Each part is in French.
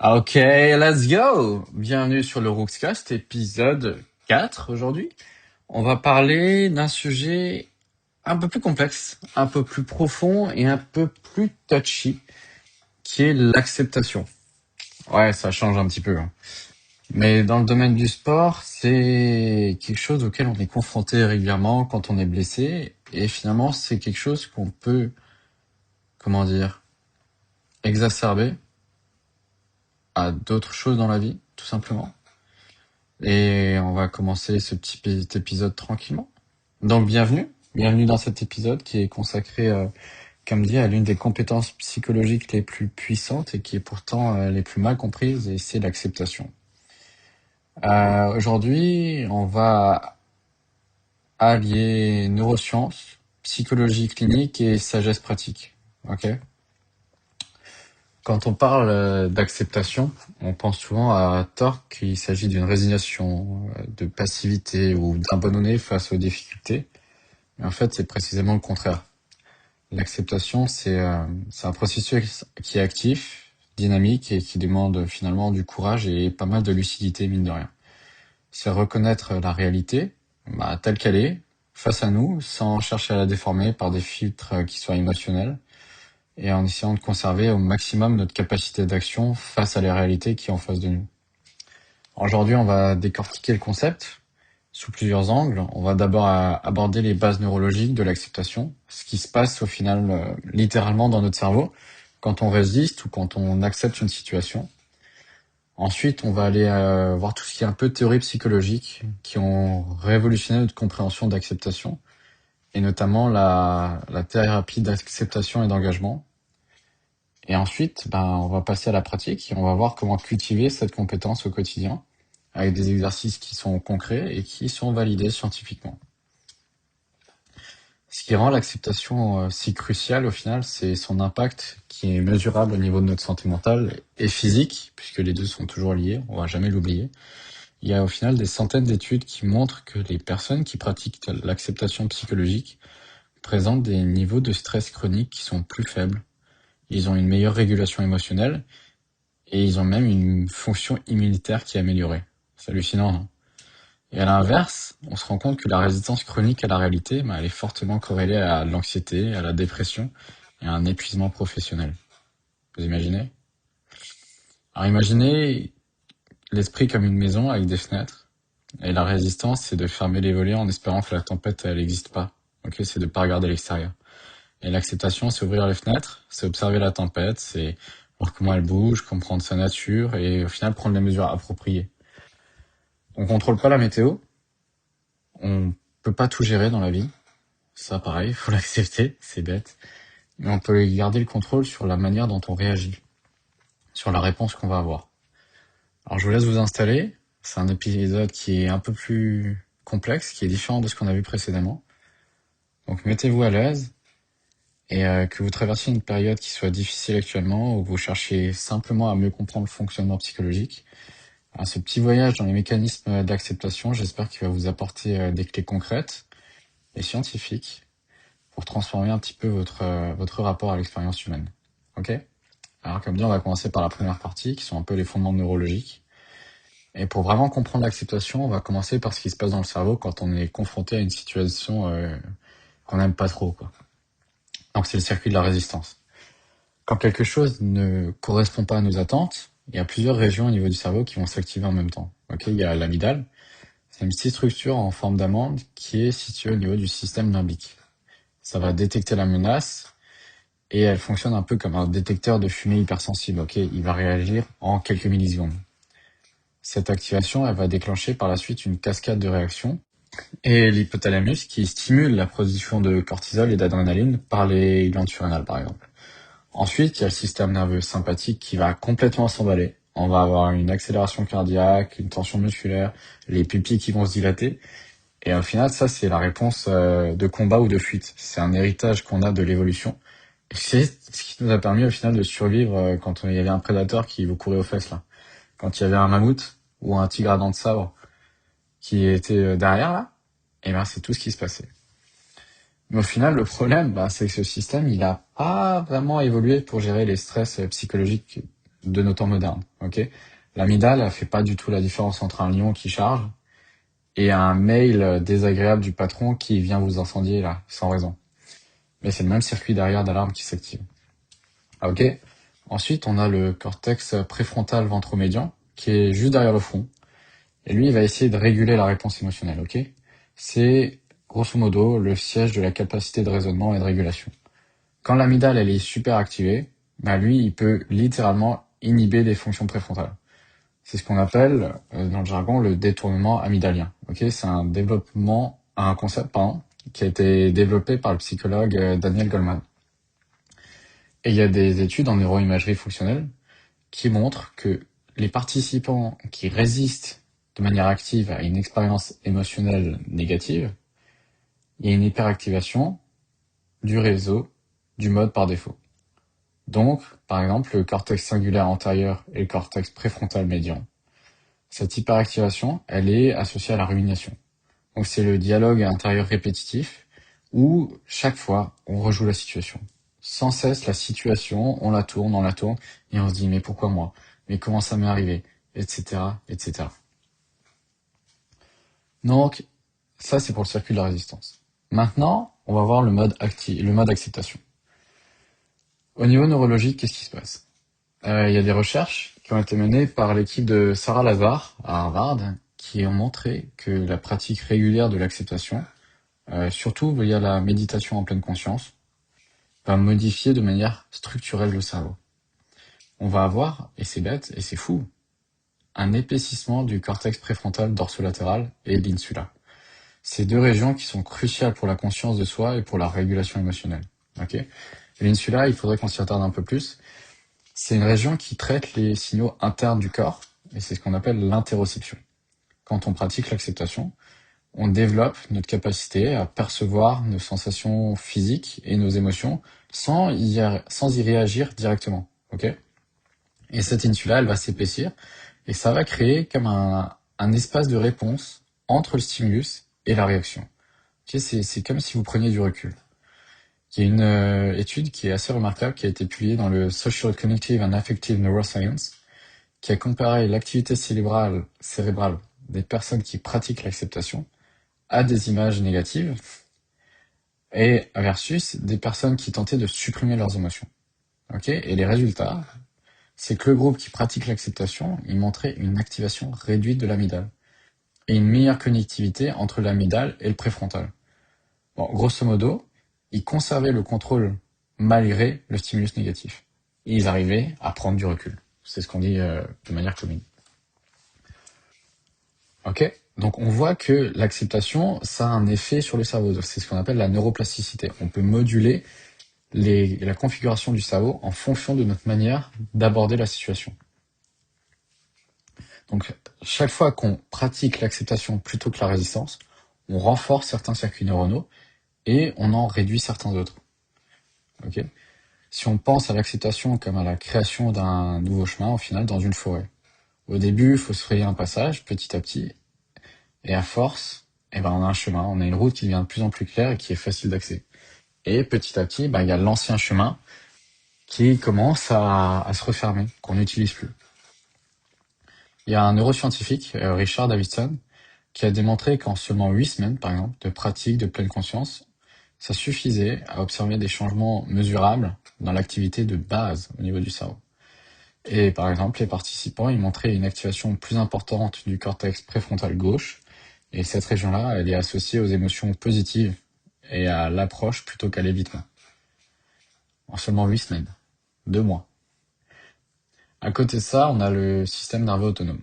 Ok, let's go! Bienvenue sur le Rookscast, épisode 4 aujourd'hui. On va parler d'un sujet un peu plus complexe, un peu plus profond et un peu plus touchy, qui est l'acceptation. Ouais, ça change un petit peu, hein. Mais dans le domaine du sport, c'est quelque chose auquel on est confronté régulièrement quand on est blessé. Et finalement, c'est quelque chose qu'on peut, comment dire, exacerber à d'autres choses dans la vie, tout simplement. Et on va commencer ce petit épisode tranquillement. Donc bienvenue dans cet épisode qui est consacré, comme dit, à l'une des compétences psychologiques les plus puissantes et qui est pourtant les plus mal comprises, et c'est l'acceptation. Aujourd'hui, on va allier neurosciences, psychologie clinique et sagesse pratique. Ok. Quand on parle d'acceptation, on pense souvent à tort qu'il s'agit d'une résignation, de passivité ou d'abandonner face aux difficultés. Mais en fait, c'est précisément le contraire. L'acceptation, c'est un processus qui est actif, dynamique et qui demande finalement du courage et pas mal de lucidité, mine de rien. C'est reconnaître la réalité, telle qu'elle est, face à nous, sans chercher à la déformer par des filtres qui soient émotionnels, et en essayant de conserver au maximum notre capacité d'action face à les réalités qui sont en face de nous. Aujourd'hui, on va décortiquer le concept sous plusieurs angles. On va d'abord aborder les bases neurologiques de l'acceptation, ce qui se passe au final littéralement dans notre cerveau quand on résiste ou quand on accepte une situation. Ensuite, on va aller voir tout ce qui est un peu théorie psychologique qui ont révolutionné notre compréhension d'acceptation, et notamment la thérapie d'acceptation et d'engagement. Et ensuite, on va passer à la pratique et on va voir comment cultiver cette compétence au quotidien avec des exercices qui sont concrets et qui sont validés scientifiquement. Ce qui rend l'acceptation si cruciale au final, c'est son impact qui est mesurable au niveau de notre santé mentale et physique, puisque les deux sont toujours liés, on va jamais l'oublier. Il y a au final des centaines d'études qui montrent que les personnes qui pratiquent l'acceptation psychologique présentent des niveaux de stress chronique qui sont plus faibles. Ils ont une meilleure régulation émotionnelle et ils ont même une fonction immunitaire qui est améliorée. C'est hallucinant, non? Et à l'inverse, on se rend compte que la résistance chronique à la réalité, elle est fortement corrélée à l'anxiété, à la dépression et à un épuisement professionnel. Vous imaginez? Alors imaginez l'esprit comme une maison avec des fenêtres. Et la résistance, c'est de fermer les volets en espérant que la tempête, elle n'existe pas. Ok, c'est de pas regarder l'extérieur. Et l'acceptation, c'est ouvrir les fenêtres, c'est observer la tempête, c'est voir comment elle bouge, comprendre sa nature et au final prendre les mesures appropriées. On contrôle pas la météo, on peut pas tout gérer dans la vie. Ça, pareil, faut l'accepter, c'est bête. Mais on peut garder le contrôle sur la manière dont on réagit, sur la réponse qu'on va avoir. Alors je vous laisse vous installer. C'est un épisode qui est un peu plus complexe, qui est différent de ce qu'on a vu précédemment. Donc mettez-vous à l'aise et que vous traversiez une période qui soit difficile actuellement, où vous cherchez simplement à mieux comprendre le fonctionnement psychologique. Alors, ce petit voyage dans les mécanismes d'acceptation, j'espère qu'il va vous apporter des clés concrètes et scientifiques pour transformer un petit peu votre rapport à l'expérience humaine. Ok? Alors comme dit, on va commencer par la première partie, qui sont un peu les fondements neurologiques. Et pour vraiment comprendre l'acceptation, on va commencer par ce qui se passe dans le cerveau quand on est confronté à une situation qu'on n'aime pas trop, quoi. Donc c'est le circuit de la résistance. Quand quelque chose ne correspond pas à nos attentes, il y a plusieurs régions au niveau du cerveau qui vont s'activer en même temps. Ok, il y a l'amygdale, c'est une petite structure en forme d'amande qui est située au niveau du système limbique. Ça va détecter la menace et elle fonctionne un peu comme un détecteur de fumée hypersensible. Ok, il va réagir en quelques millisecondes. Cette activation, elle va déclencher par la suite une cascade de réactions et l'hypothalamus qui stimule la production de cortisol et d'adrénaline par les glandes surrénales par exemple. Ensuite, il y a le système nerveux sympathique qui va complètement s'emballer. On va avoir une accélération cardiaque, une tension musculaire, les pupilles qui vont se dilater. Et au final, ça, c'est la réponse de combat ou de fuite. C'est un héritage qu'on a de l'évolution. Et c'est ce qui nous a permis au final de survivre quand il y avait un prédateur qui vous courait aux fesses là. Quand il y avait un mammouth ou un tigre à dents de sabre qui était derrière là, et ben c'est tout ce qui se passait. Mais au final, le problème, c'est que ce système, il a pas vraiment évolué pour gérer les stress psychologiques de nos temps modernes. Ok, l'amygdale, elle fait pas du tout la différence entre un lion qui charge et un mail désagréable du patron qui vient vous incendier là, sans raison. Mais c'est le même circuit derrière d'alarme qui s'active. Ah, ok. Ensuite, on a le cortex préfrontal ventromédian qui est juste derrière le front. Et lui, il va essayer de réguler la réponse émotionnelle, ok? C'est, grosso modo, le siège de la capacité de raisonnement et de régulation. Quand l'amygdale, elle est super activée, bah lui, il peut littéralement inhiber des fonctions préfrontales. C'est ce qu'on appelle, dans le jargon, le détournement amygdalien, ok? C'est un concept, pardon, qui a été développé par le psychologue Daniel Goleman. Et il y a des études en neuroimagerie fonctionnelle qui montrent que les participants qui résistent de manière active à une expérience émotionnelle négative, il y a une hyperactivation du réseau du mode par défaut. Donc, par exemple, le cortex singulaire antérieur et le cortex préfrontal médian. Cette hyperactivation, elle est associée à la rumination. Donc c'est le dialogue intérieur répétitif où chaque fois on rejoue la situation. Sans cesse la situation, on la tourne et on se dit mais pourquoi moi? Mais comment ça m'est arrivé? Etc. etc. Donc ça c'est pour le circuit de la résistance. Maintenant, on va voir le mode acceptation. Au niveau neurologique, qu'est-ce qui se passe? Il y a des recherches qui ont été menées par l'équipe de Sarah Lazar à Harvard qui ont montré que la pratique régulière de l'acceptation, surtout via la méditation en pleine conscience, va modifier de manière structurelle le cerveau. On va avoir, et c'est bête, et c'est fou, un épaississement du cortex préfrontal dorsolatéral et de l'insula. Ces deux régions qui sont cruciales pour la conscience de soi et pour la régulation émotionnelle. Okay, l'insula, il faudrait qu'on s'y attarde un peu plus. C'est une région qui traite les signaux internes du corps, et c'est ce qu'on appelle l'interoception. Quand on pratique l'acceptation, on développe notre capacité à percevoir nos sensations physiques et nos émotions sans y réagir directement. Ok, et cette insula, elle va s'épaissir et ça va créer comme un espace de réponse entre le stimulus et la réaction. Ok, c'est comme si vous preniez du recul. Il y a une étude qui est assez remarquable qui a été publiée dans le Social Cognitive and Affective Neuroscience qui a comparé l'activité cérébrale des personnes qui pratiquent l'acceptation à des images négatives et versus des personnes qui tentaient de supprimer leurs émotions. Ok, et les résultats, c'est que le groupe qui pratique l'acceptation, il montrait une activation réduite de l'amygdale et une meilleure connectivité entre l'amygdale et le préfrontal. Bon, grosso modo, ils conservaient le contrôle malgré le stimulus négatif. Et ils arrivaient à prendre du recul. C'est ce qu'on dit de manière commune. Ok, donc on voit que l'acceptation, ça a un effet sur le cerveau. C'est ce qu'on appelle la neuroplasticité. On peut moduler la configuration du cerveau en fonction de notre manière d'aborder la situation. Donc chaque fois qu'on pratique l'acceptation plutôt que la résistance, on renforce certains circuits neuronaux et on en réduit certains autres. Ok, si on pense à l'acceptation comme à la création d'un nouveau chemin, au final, dans une forêt. Au début, il faut se frayer un passage, petit à petit, et à force, on a un chemin, on a une route qui devient de plus en plus claire et qui est facile d'accès. Et petit à petit, il y a l'ancien chemin qui commence à se refermer, qu'on n'utilise plus. Il y a un neuroscientifique, Richard Davidson, qui a démontré qu'en seulement 8 semaines, par exemple, de pratique de pleine conscience, ça suffisait à observer des changements mesurables dans l'activité de base au niveau du cerveau. Et par exemple, les participants, ils montraient une activation plus importante du cortex préfrontal gauche, et cette région-là, elle est associée aux émotions positives et à l'approche plutôt qu'à l'évitement. En seulement 8 semaines. 2 mois. À côté de ça, on a le système nerveux autonome.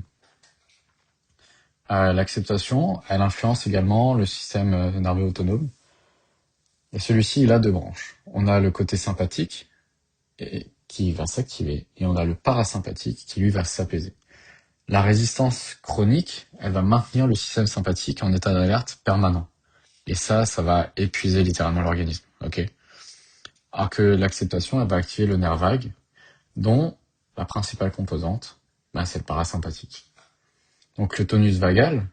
L'acceptation, elle influence également le système nerveux autonome. Et celui-ci, il a 2 branches. On a le côté sympathique, qui va s'activer, et on a le parasympathique, qui lui va s'apaiser. La résistance chronique, elle va maintenir le système sympathique en état d'alerte permanent. Et ça va épuiser littéralement l'organisme. Ok. Alors que l'acceptation, elle va activer le nerf vague, dont la principale composante, c'est le parasympathique. Donc le tonus vagal,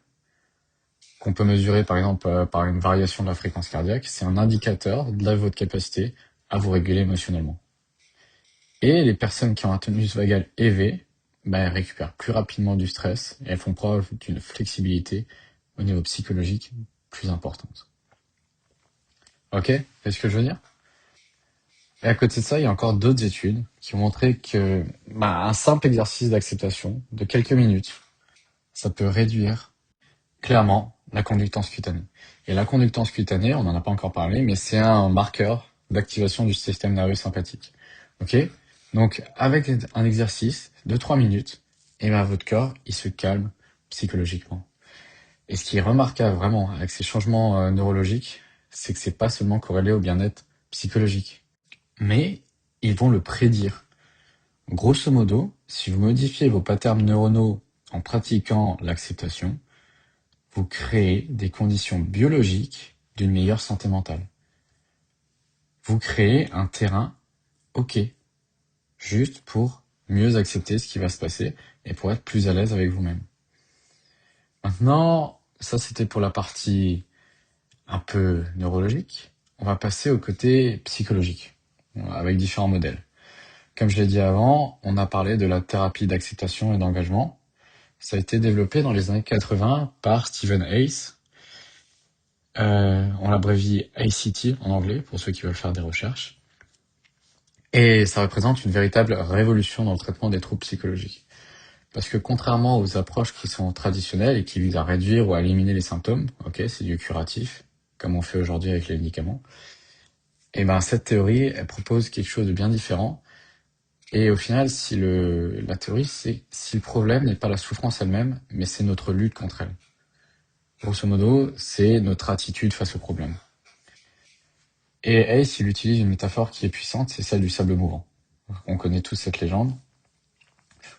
qu'on peut mesurer par exemple par une variation de la fréquence cardiaque, c'est un indicateur de votre capacité à vous réguler émotionnellement. Et les personnes qui ont un tonus vagal élevé, bah, elles récupèrent plus rapidement du stress et elles font preuve d'une flexibilité au niveau psychologique plus importante. Ok? C'est ce que je veux dire? Et à côté de ça, il y a encore d'autres études qui ont montré que bah, un simple exercice d'acceptation de quelques minutes, ça peut réduire clairement la conductance cutanée. Et la conductance cutanée, on n'en a pas encore parlé, mais c'est un marqueur d'activation du système nerveux sympathique. Ok? Donc, avec un exercice de 3 minutes, et ben, votre corps, il se calme psychologiquement. Et ce qui est remarquable vraiment avec ces changements neurologiques, c'est que c'est pas seulement corrélé au bien-être psychologique, mais ils vont le prédire. Grosso modo, si vous modifiez vos patterns neuronaux en pratiquant l'acceptation, vous créez des conditions biologiques d'une meilleure santé mentale. Vous créez un terrain OK, juste pour mieux accepter ce qui va se passer et pour être plus à l'aise avec vous-même. Maintenant, ça c'était pour la partie un peu neurologique. On va passer au côté psychologique, avec différents modèles. Comme je l'ai dit avant, on a parlé de la thérapie d'acceptation et d'engagement. Ça a été développé dans les années 80 par Stephen Hayes. On l'abrevie ACT en anglais, pour ceux qui veulent faire des recherches. Et ça représente une véritable révolution dans le traitement des troubles psychologiques. Parce que contrairement aux approches qui sont traditionnelles et qui visent à réduire ou à éliminer les symptômes, ok, c'est du curatif, comme on fait aujourd'hui avec les médicaments, et ben cette théorie, elle propose quelque chose de bien différent. Et au final, la théorie, c'est si le problème n'est pas la souffrance elle-même, mais c'est notre lutte contre elle. Grosso modo, c'est notre attitude face au problème. Et Ace, il utilise une métaphore qui est puissante, c'est celle du sable mouvant. On connaît tous cette légende.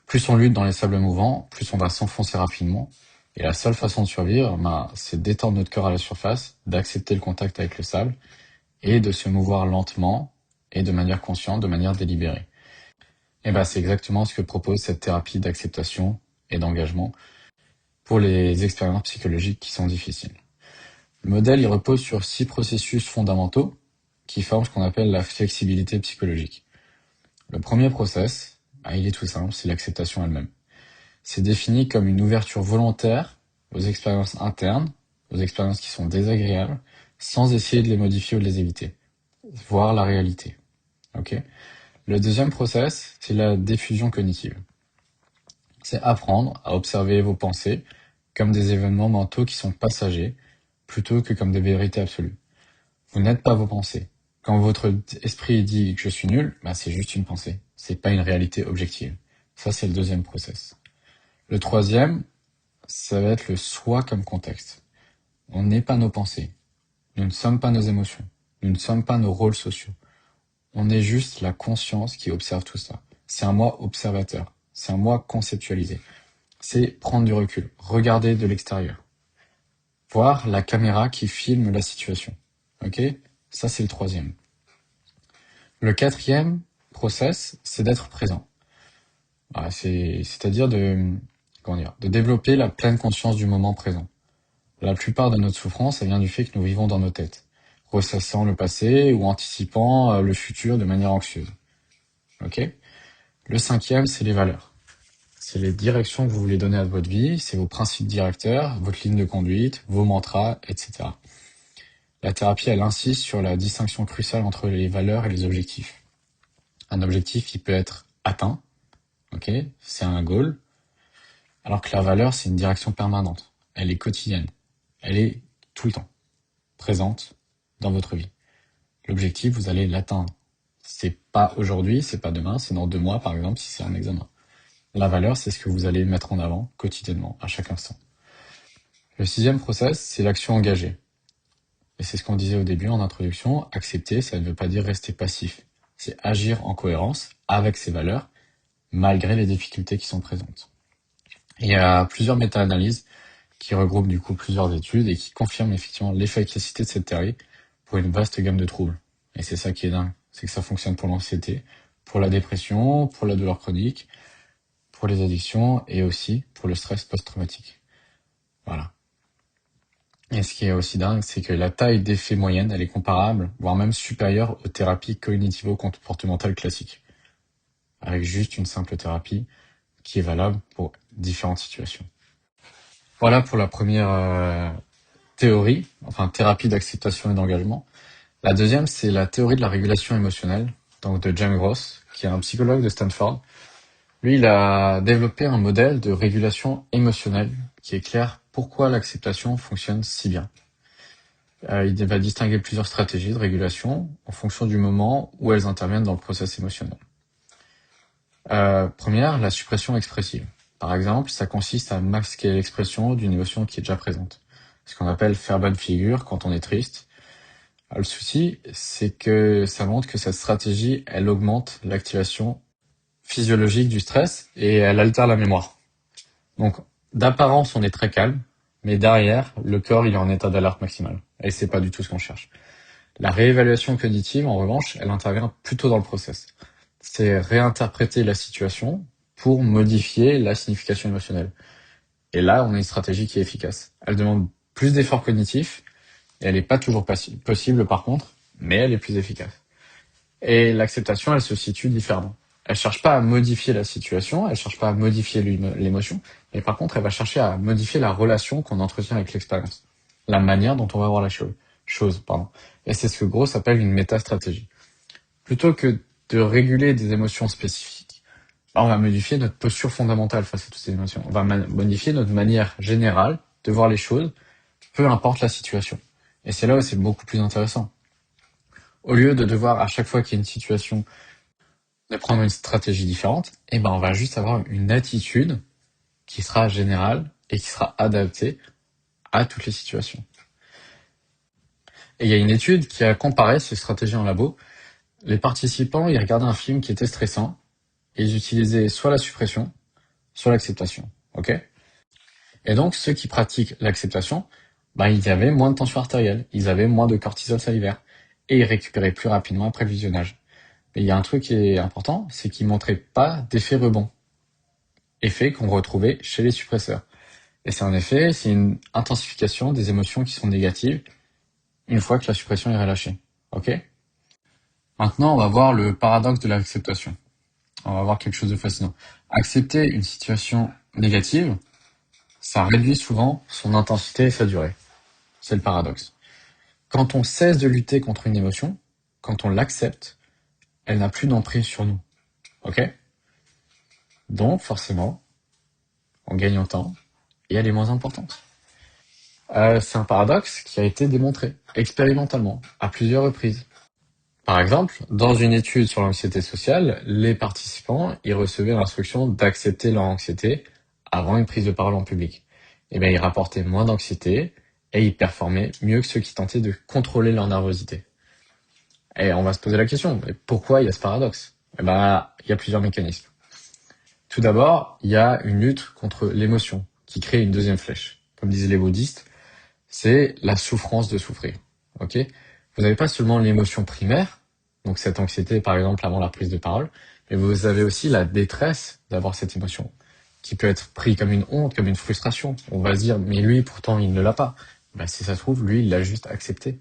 Plus on lutte dans les sables mouvants, plus on va s'enfoncer rapidement. Et la seule façon de survivre, ben, c'est d'étendre notre corps à la surface, d'accepter le contact avec le sable, et de se mouvoir lentement, et de manière consciente, de manière délibérée. Et ben, c'est exactement ce que propose cette thérapie d'acceptation et d'engagement pour les expériences psychologiques qui sont difficiles. Le modèle, il repose sur 6 processus fondamentaux qui forment ce qu'on appelle la flexibilité psychologique. Le premier process, il est tout simple, c'est l'acceptation elle-même. C'est défini comme une ouverture volontaire aux expériences internes, aux expériences qui sont désagréables, sans essayer de les modifier ou de les éviter. Voir la réalité. Ok. Le deuxième process, c'est la diffusion cognitive. C'est apprendre à observer vos pensées comme des événements mentaux qui sont passagers, plutôt que comme des vérités absolues. Vous n'êtes pas vos pensées. Quand votre esprit dit que je suis nul, bah c'est juste une pensée. C'est pas une réalité objective. Ça, c'est le deuxième process. Le troisième, ça va être le soi comme contexte. On n'est pas nos pensées. Nous ne sommes pas nos émotions. Nous ne sommes pas nos rôles sociaux. On est juste la conscience qui observe tout ça. C'est un moi observateur. C'est un moi conceptualisé. C'est prendre du recul. Regarder de l'extérieur. Voir la caméra qui filme la situation. Ok? Ça, c'est le troisième. Le quatrième process, c'est d'être présent. Voilà, c'est-à-dire de développer la pleine conscience du moment présent. La plupart de notre souffrance, elle vient du fait que nous vivons dans nos têtes, ressassant le passé ou anticipant le futur de manière anxieuse. Ok? Le cinquième, c'est les valeurs. C'est les directions que vous voulez donner à votre vie, c'est vos principes directeurs, votre ligne de conduite, vos mantras, etc. La thérapie, elle insiste sur la distinction cruciale entre les valeurs et les objectifs. Un objectif, il peut être atteint, ok? C'est un goal, alors que la valeur, c'est une direction permanente. Elle est quotidienne. Elle est tout le temps présente dans votre vie. L'objectif, vous allez l'atteindre. C'est pas aujourd'hui, c'est pas demain, c'est dans 2 mois, par exemple, si c'est un examen. La valeur, c'est ce que vous allez mettre en avant quotidiennement, à chaque instant. Le sixième process, c'est l'action engagée. Et c'est ce qu'on disait au début en introduction. Accepter, ça ne veut pas dire rester passif. C'est agir en cohérence avec ses valeurs, malgré les difficultés qui sont présentes. Et il y a plusieurs méta-analyses qui regroupent du coup plusieurs études et qui confirment effectivement l'efficacité de cette théorie pour une vaste gamme de troubles. Et c'est ça qui est dingue, c'est que ça fonctionne pour l'anxiété, pour la dépression, pour la douleur chronique, pour les addictions et aussi pour le stress post-traumatique. Voilà. Et ce qui est aussi dingue, c'est que la taille d'effet moyenne, elle est comparable, voire même supérieure aux thérapies cognitivo-comportementales classiques. avec juste une simple thérapie qui est valable pour différentes situations. Voilà pour la première théorie, enfin thérapie d'acceptation et d'engagement. La deuxième, c'est la théorie de la régulation émotionnelle, donc de James Gross, qui est un psychologue de Stanford. Lui, il a développé un modèle de régulation émotionnelle qui éclaire pourquoi l'acceptation fonctionne si bien. Il va distinguer plusieurs stratégies de régulation en fonction du moment où elles interviennent dans le processus émotionnel. Première, la suppression expressive. Par exemple, ça consiste à masquer l'expression d'une émotion qui est déjà présente. Ce qu'on appelle faire bonne figure quand on est triste. Le souci, c'est que ça montre que cette stratégie, elle augmente l'activation physiologique du stress et elle altère la mémoire. Donc, d'apparence, on est très calme, mais derrière, le corps, il est en état d'alerte maximale. Et c'est pas du tout ce qu'on cherche. La réévaluation cognitive, en revanche, elle intervient plutôt dans le process. C'est réinterpréter la situation pour modifier la signification émotionnelle. Et là, on a une stratégie qui est efficace. Elle demande plus d'efforts cognitifs, et elle n'est pas toujours possible par contre, mais elle est plus efficace. Et l'acceptation, elle se situe différemment. Elle cherche pas à modifier la situation, elle cherche pas à modifier l'émotion, mais par contre, elle va chercher à modifier la relation qu'on entretient avec l'expérience, la manière dont on va voir la chose. Et c'est ce que Gross appelle une métastratégie. Plutôt que de réguler des émotions spécifiques, on va modifier notre posture fondamentale face à toutes ces émotions. On va modifier notre manière générale de voir les choses, peu importe la situation. Et c'est là où c'est beaucoup plus intéressant. Au lieu de devoir, à chaque fois qu'il y a une situation, de prendre une stratégie différente, on va juste avoir une attitude qui sera générale et qui sera adaptée à toutes les situations. Et il y a une étude qui a comparé ces stratégies en labo. Les participants, ils regardaient un film qui était stressant et ils utilisaient soit la suppression, soit l'acceptation. Ok ? Et donc, ceux qui pratiquent l'acceptation, ils avaient moins de tension artérielle, ils avaient moins de cortisol salivaire et ils récupéraient plus rapidement après le visionnage. Mais il y a un truc qui est important, c'est qu'ils montraient pas d'effet rebond. Effet qu'on retrouvait chez les suppresseurs. Et c'est une intensification des émotions qui sont négatives une fois que la suppression est relâchée. Ok ? Maintenant, on va voir le paradoxe de l'acceptation. On va voir quelque chose de fascinant. Accepter une situation négative, ça réduit souvent son intensité et sa durée. C'est le paradoxe. Quand on cesse de lutter contre une émotion, quand on l'accepte, elle n'a plus d'emprise sur nous. Ok ? Donc, forcément, on gagne en temps et elle est moins importante. C'est un paradoxe qui a été démontré expérimentalement à plusieurs reprises. Par exemple, dans une étude sur l'anxiété sociale, les participants y recevaient l'instruction d'accepter leur anxiété avant une prise de parole en public. Ils rapportaient moins d'anxiété et ils performaient mieux que ceux qui tentaient de contrôler leur nervosité. Et on va se poser la question, mais pourquoi il y a ce paradoxe ? Il y a plusieurs mécanismes. Tout d'abord, il y a une lutte contre l'émotion qui crée une deuxième flèche. Comme disaient les bouddhistes, c'est la souffrance de souffrir. Ok ? Vous n'avez pas seulement l'émotion primaire, donc cette anxiété par exemple avant la prise de parole, mais vous avez aussi la détresse d'avoir cette émotion, qui peut être pris comme une honte, comme une frustration. On va se dire, mais lui pourtant il ne l'a pas. Si ça se trouve, lui il l'a juste accepté.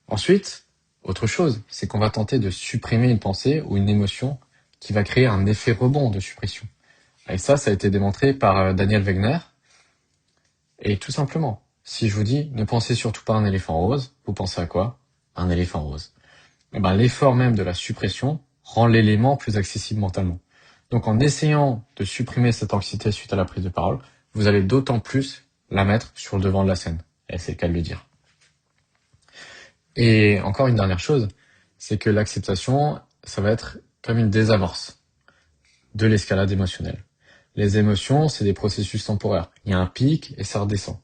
Ensuite, autre chose, c'est qu'on va tenter de supprimer une pensée ou une émotion qui va créer un effet rebond de suppression. Et ça a été démontré par Daniel Wegner. Et tout simplement, si je vous dis ne pensez surtout pas à un éléphant rose, vous pensez à quoi ? Un éléphant rose. L'effort même de la suppression rend l'élément plus accessible mentalement. Donc en essayant de supprimer cette anxiété suite à la prise de parole, vous allez d'autant plus la mettre sur le devant de la scène. Et c'est le cas de le dire. Et encore une dernière chose, c'est que l'acceptation, ça va être comme une désamorce de l'escalade émotionnelle. Les émotions, c'est des processus temporaires. Il y a un pic et ça redescend.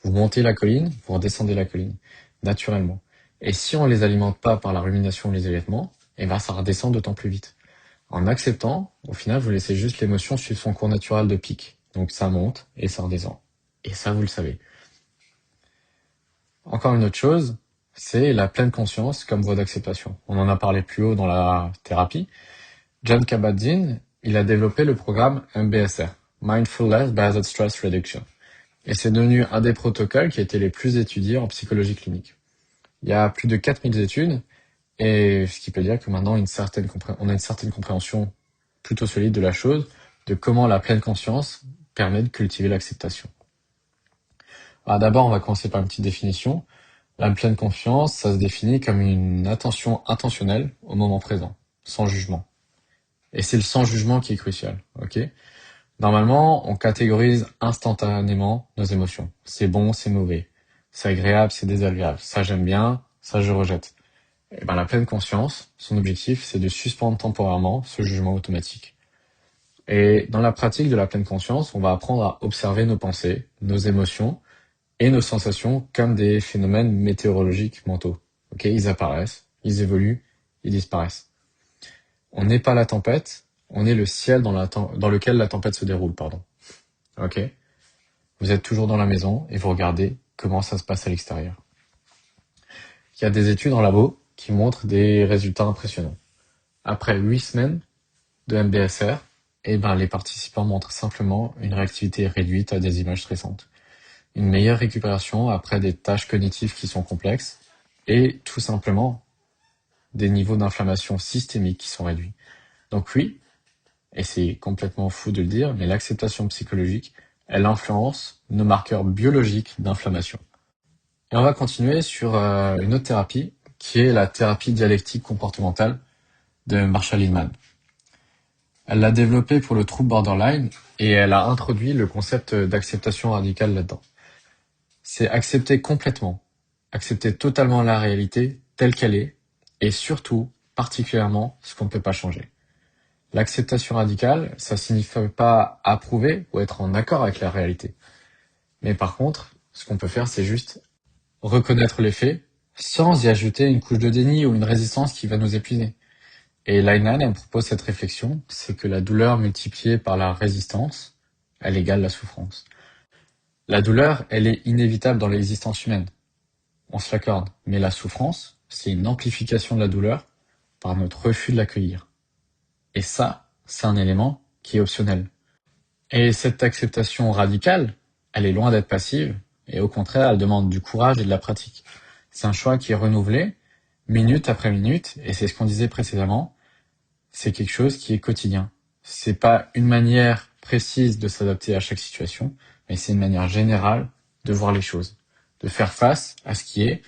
Vous montez la colline, vous redescendez la colline, naturellement. Et si on les alimente pas par la rumination ou les évitements, ça redescend d'autant plus vite. En acceptant, au final, vous laissez juste l'émotion suivre son cours naturel de pic. Donc ça monte et ça redescend. Et ça, vous le savez. Encore une autre chose, c'est la pleine conscience comme voie d'acceptation. On en a parlé plus haut dans la thérapie. Jon Kabat-Zinn, il a développé le programme MBSR, Mindfulness Based Stress Reduction. Et c'est devenu un des protocoles qui a été les plus étudiés en psychologie clinique. Il y a plus de 4000 études, Et ce qui peut dire que maintenant, on a une certaine compréhension plutôt solide de la chose, de comment la pleine conscience permet de cultiver l'acceptation. Alors d'abord, on va commencer par une petite définition. La pleine conscience, ça se définit comme une attention intentionnelle au moment présent, sans jugement. Et c'est le sans jugement qui est crucial, ok? Normalement, on catégorise instantanément nos émotions. C'est bon, c'est mauvais. C'est agréable, c'est désagréable. Ça, j'aime bien, ça, je rejette. Et ben, la pleine conscience, son objectif, c'est de suspendre temporairement ce jugement automatique. Et dans la pratique de la pleine conscience, on va apprendre à observer nos pensées, nos émotions et nos sensations comme des phénomènes météorologiques mentaux. Ok, ils apparaissent, ils évoluent, ils disparaissent. On n'est pas la tempête, on est le ciel dans lequel la tempête se déroule, pardon. Ok? Vous êtes toujours dans la maison et vous regardez comment ça se passe à l'extérieur. Il y a des études en labo qui montrent des résultats impressionnants. Après 8 semaines de MBSR, les participants montrent simplement une réactivité réduite à des images stressantes, une meilleure récupération après des tâches cognitives qui sont complexes et tout simplement des niveaux d'inflammation systémique qui sont réduits. Donc oui, et c'est complètement fou de le dire, mais l'acceptation psychologique, elle influence nos marqueurs biologiques d'inflammation. Et on va continuer sur une autre thérapie, qui est la thérapie dialectique comportementale de Marshall Hillman. Elle l'a développée pour le trouble borderline et elle a introduit le concept d'acceptation radicale là-dedans. C'est accepter complètement, accepter totalement la réalité telle qu'elle est, et surtout, particulièrement, ce qu'on ne peut pas changer. L'acceptation radicale, ça signifie pas approuver ou être en accord avec la réalité. Mais par contre, ce qu'on peut faire, c'est juste reconnaître les faits sans y ajouter une couche de déni ou une résistance qui va nous épuiser. Et Linehan, elle propose cette réflexion, c'est que la douleur multipliée par la résistance, elle égale la souffrance. La douleur, elle est inévitable dans l'existence humaine. On se l'accorde. Mais la souffrance, c'est une amplification de la douleur par notre refus de l'accueillir. Et ça, c'est un élément qui est optionnel. Et cette acceptation radicale, elle est loin d'être passive, et au contraire, elle demande du courage et de la pratique. C'est un choix qui est renouvelé, minute après minute, et c'est ce qu'on disait précédemment, c'est quelque chose qui est quotidien. C'est pas une manière précise de s'adapter à chaque situation, mais c'est une manière générale de voir les choses, de faire face à ce qui est,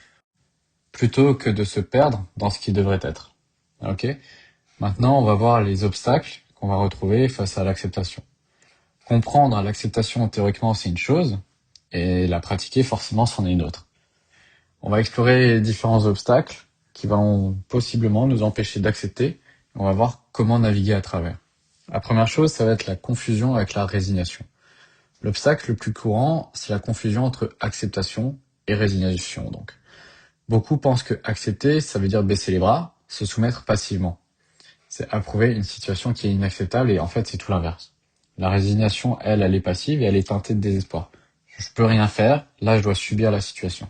plutôt que de se perdre dans ce qui devrait être. Ok? Maintenant, on va voir les obstacles qu'on va retrouver face à l'acceptation. Comprendre l'acceptation théoriquement, c'est une chose, et la pratiquer, forcément, c'en est une autre. On va explorer différents obstacles qui vont possiblement nous empêcher d'accepter, et on va voir comment naviguer à travers. La première chose, ça va être la confusion avec la résignation. L'obstacle le plus courant, c'est la confusion entre acceptation et résignation, donc. Beaucoup pensent que accepter, ça veut dire baisser les bras, se soumettre passivement. C'est approuver une situation qui est inacceptable et en fait, c'est tout l'inverse. La résignation, elle est passive et elle est teintée de désespoir. Je peux rien faire, là je dois subir la situation.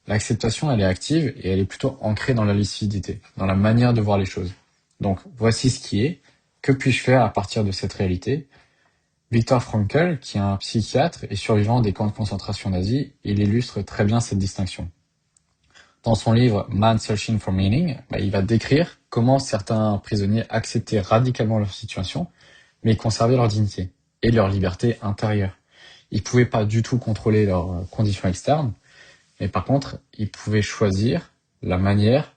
L'acceptation, elle est active et elle est plutôt ancrée dans la lucidité, dans la manière de voir les choses. Donc, voici ce qui est. Que puis-je faire à partir de cette réalité? Viktor Frankl, qui est un psychiatre et survivant des camps de concentration nazis, il illustre très bien cette distinction. Dans son livre Man Searching for Meaning, il va décrire comment certains prisonniers acceptaient radicalement leur situation, mais conservaient leur dignité et leur liberté intérieure. Ils pouvaient pas du tout contrôler leurs conditions externes, mais par contre, ils pouvaient choisir la manière,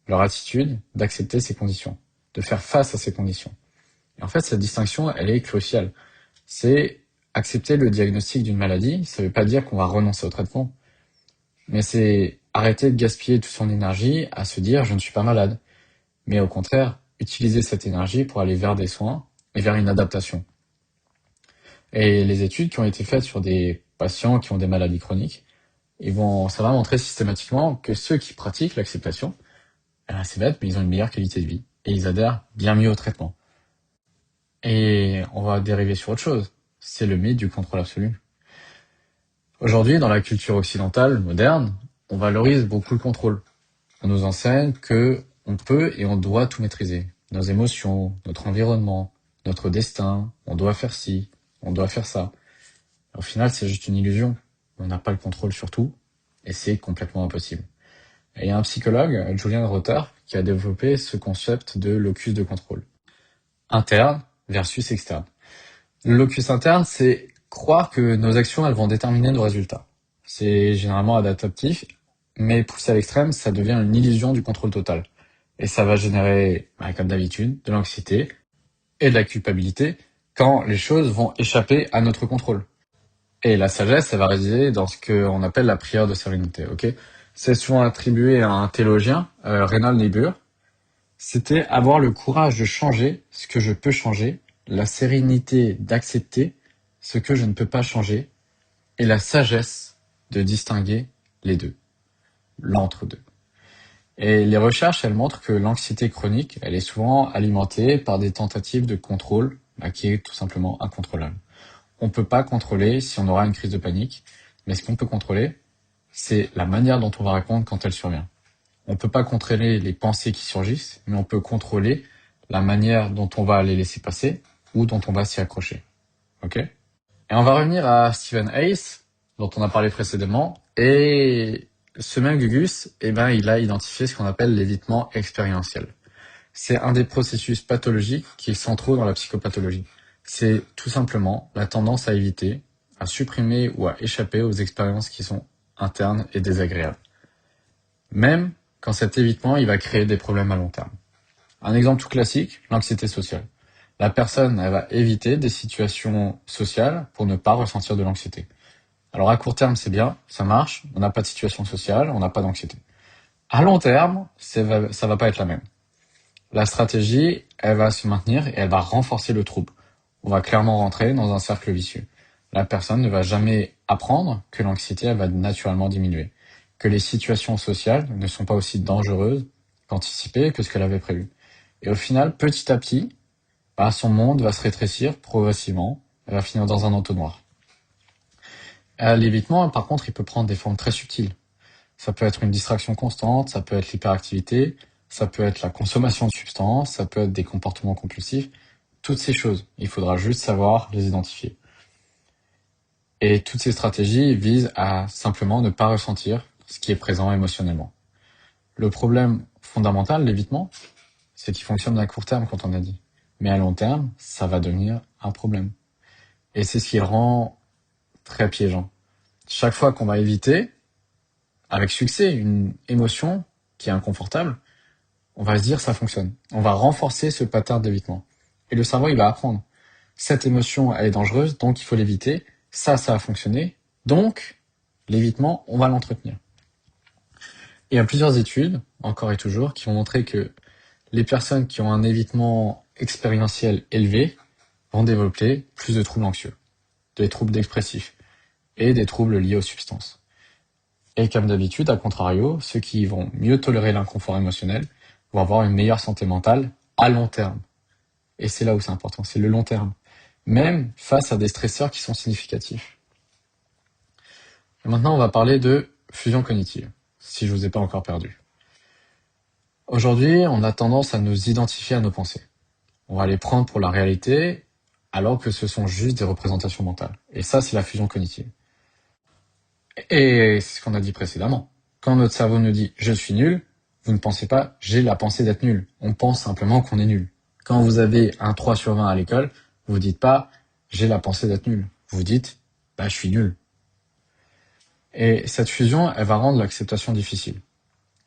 leur attitude d'accepter ces conditions, de faire face à ces conditions. Et en fait, cette distinction, elle est cruciale. C'est accepter le diagnostic d'une maladie, ça veut pas dire qu'on va renoncer au traitement, mais c'est arrêter de gaspiller toute son énergie à se dire je ne suis pas malade, mais au contraire, utiliser cette énergie pour aller vers des soins et vers une adaptation. Et les études qui ont été faites sur des patients qui ont des maladies chroniques, ça va montrer systématiquement que ceux qui pratiquent l'acceptation, c'est bête, mais ils ont une meilleure qualité de vie et ils adhèrent bien mieux au traitement. Et on va dériver sur autre chose, c'est le mythe du contrôle absolu. Aujourd'hui, dans la culture occidentale moderne, on valorise beaucoup le contrôle. On nous enseigne que on peut et on doit tout maîtriser. Nos émotions, notre environnement, notre destin, on doit faire ci, on doit faire ça. Au final, c'est juste une illusion. On n'a pas le contrôle sur tout et c'est complètement impossible. Et il y a un psychologue, Julian Rother, qui a développé ce concept de locus de contrôle. Interne versus externe. Le locus interne, c'est croire que nos actions, elles vont déterminer nos résultats. C'est généralement adaptatif, mais poussé à l'extrême, ça devient une illusion du contrôle total. Et ça va générer, comme d'habitude, de l'anxiété et de la culpabilité quand les choses vont échapper à notre contrôle. Et la sagesse, elle va résider dans ce qu'on appelle la prière de sérénité, ok? C'est souvent attribué à un théologien, Reynald Niebuhr. C'était avoir le courage de changer ce que je peux changer, la sérénité d'accepter ce que je ne peux pas changer, et la sagesse de distinguer les deux, l'entre-deux. Et les recherches, elles montrent que l'anxiété chronique, elle est souvent alimentée par des tentatives de contrôle, qui est tout simplement incontrôlable. On ne peut pas contrôler si on aura une crise de panique, mais ce qu'on peut contrôler, c'est la manière dont on va répondre quand elle survient. On ne peut pas contrôler les pensées qui surgissent, mais on peut contrôler la manière dont on va les laisser passer ou dont on va s'y accrocher. Ok? Et on va revenir à Stephen Hayes, dont on a parlé précédemment, et ce même Gugus, il a identifié ce qu'on appelle l'évitement expérientiel. C'est un des processus pathologiques qui est central dans la psychopathologie. C'est tout simplement la tendance à éviter, à supprimer ou à échapper aux expériences qui sont internes et désagréables. Même quand cet évitement, il va créer des problèmes à long terme. Un exemple tout classique, l'anxiété sociale. La personne, elle va éviter des situations sociales pour ne pas ressentir de l'anxiété. Alors à court terme, c'est bien, ça marche, on n'a pas de situation sociale, on n'a pas d'anxiété. À long terme, ça va pas être la même. La stratégie, elle va se maintenir et elle va renforcer le trouble. On va clairement rentrer dans un cercle vicieux. La personne ne va jamais apprendre que l'anxiété, elle va naturellement diminuer, que les situations sociales ne sont pas aussi dangereuses qu'anticipées que ce qu'elle avait prévu. Et au final, petit à petit, son monde va se rétrécir progressivement, elle va finir dans un entonnoir. L'évitement, par contre, il peut prendre des formes très subtiles. Ça peut être une distraction constante, ça peut être l'hyperactivité, ça peut être la consommation de substances, ça peut être des comportements compulsifs. Toutes ces choses, il faudra juste savoir les identifier. Et toutes ces stratégies visent à simplement ne pas ressentir ce qui est présent émotionnellement. Le problème fondamental, l'évitement, c'est qu'il fonctionne à court terme, quand on a dit. Mais à long terme, ça va devenir un problème. Et c'est ce qui le rend très piégeant. Chaque fois qu'on va éviter, avec succès, une émotion qui est inconfortable, on va se dire ça fonctionne. On va renforcer ce pattern d'évitement. Et le cerveau, il va apprendre. Cette émotion, elle est dangereuse, donc il faut l'éviter. Ça a fonctionné. Donc, l'évitement, on va l'entretenir. Et il y a plusieurs études, encore et toujours, qui ont montré que les personnes qui ont un évitement expérientiel élevé vont développer plus de troubles anxieux, des troubles dépressifs et des troubles liés aux substances. Et comme d'habitude, à contrario, ceux qui vont mieux tolérer l'inconfort émotionnel vont avoir une meilleure santé mentale à long terme. Et c'est là où c'est important, c'est le long terme. Même face à des stresseurs qui sont significatifs. Et maintenant, on va parler de fusion cognitive, si je vous ai pas encore perdu. Aujourd'hui, on a tendance à nous identifier à nos pensées. On va les prendre pour la réalité, alors que ce sont juste des représentations mentales. Et ça, c'est la fusion cognitive. Et c'est ce qu'on a dit précédemment. Quand notre cerveau nous dit « je suis nul », vous ne pensez pas « j'ai la pensée d'être nul ». On pense simplement qu'on est nul. Quand vous avez un 3 sur 20 à l'école, vous dites pas « j'ai la pensée d'être nul ». Vous dites « je suis nul ». Et cette fusion, elle va rendre l'acceptation difficile.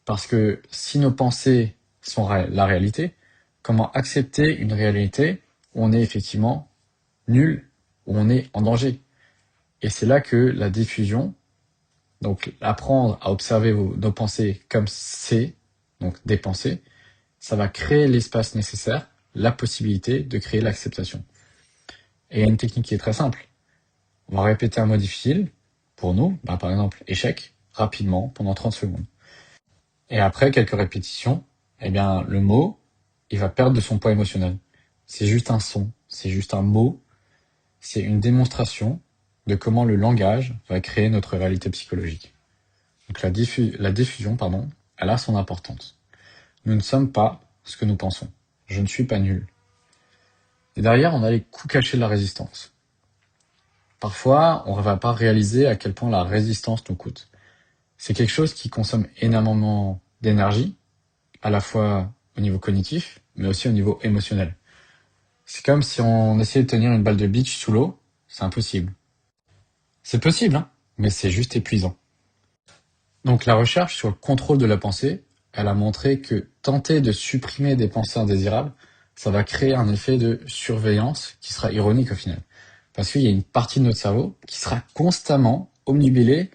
Parce que si nos pensées sont la réalité, comment accepter une réalité où on est effectivement nul, où on est en danger? Et c'est là que la diffusion, donc apprendre à observer nos pensées comme c'est, donc des pensées, ça va créer l'espace nécessaire, la possibilité de créer l'acceptation. Et il y a une technique qui est très simple. On va répéter un mot difficile, pour nous, par exemple échec, rapidement, pendant 30 secondes. Et après quelques répétitions, le mot, il va perdre de son poids émotionnel. C'est juste un son, c'est juste un mot, c'est une démonstration de comment le langage va créer notre réalité psychologique. Donc la diffusion, elle a son importance. Nous ne sommes pas ce que nous pensons. Je ne suis pas nul. Et derrière, on a les coups cachés de la résistance. Parfois, on ne va pas réaliser à quel point la résistance nous coûte. C'est quelque chose qui consomme énormément d'énergie, à la fois au niveau cognitif, mais aussi au niveau émotionnel. C'est comme si on essayait de tenir une balle de beach sous l'eau, c'est impossible. C'est possible, hein, mais c'est juste épuisant. Donc la recherche sur le contrôle de la pensée, elle a montré que tenter de supprimer des pensées indésirables, ça va créer un effet de surveillance qui sera ironique au final. Parce qu'il y a une partie de notre cerveau qui sera constamment omnibulée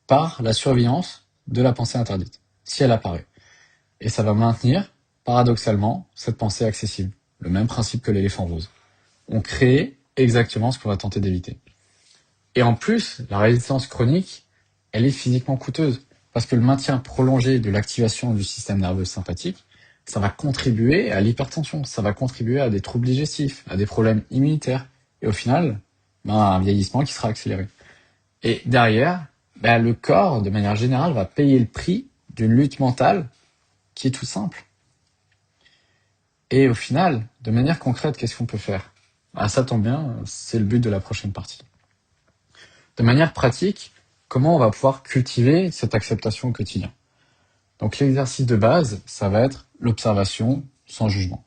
par la surveillance de la pensée interdite, si elle apparaît. Et ça va maintenir, paradoxalement, cette pensée accessible. Le même principe que l'éléphant rose. On crée exactement ce qu'on va tenter d'éviter. Et en plus, la résistance chronique, elle est physiquement coûteuse. Parce que le maintien prolongé de l'activation du système nerveux sympathique, ça va contribuer à l'hypertension, ça va contribuer à des troubles digestifs, à des problèmes immunitaires. Et au final, un vieillissement qui sera accéléré. Et derrière, le corps, de manière générale, va payer le prix d'une lutte mentale qui est tout simple. Et au final, de manière concrète, qu'est-ce qu'on peut faire? Ça tombe bien, c'est le but de la prochaine partie. De manière pratique, comment on va pouvoir cultiver cette acceptation au quotidien? Donc l'exercice de base, ça va être l'observation sans jugement.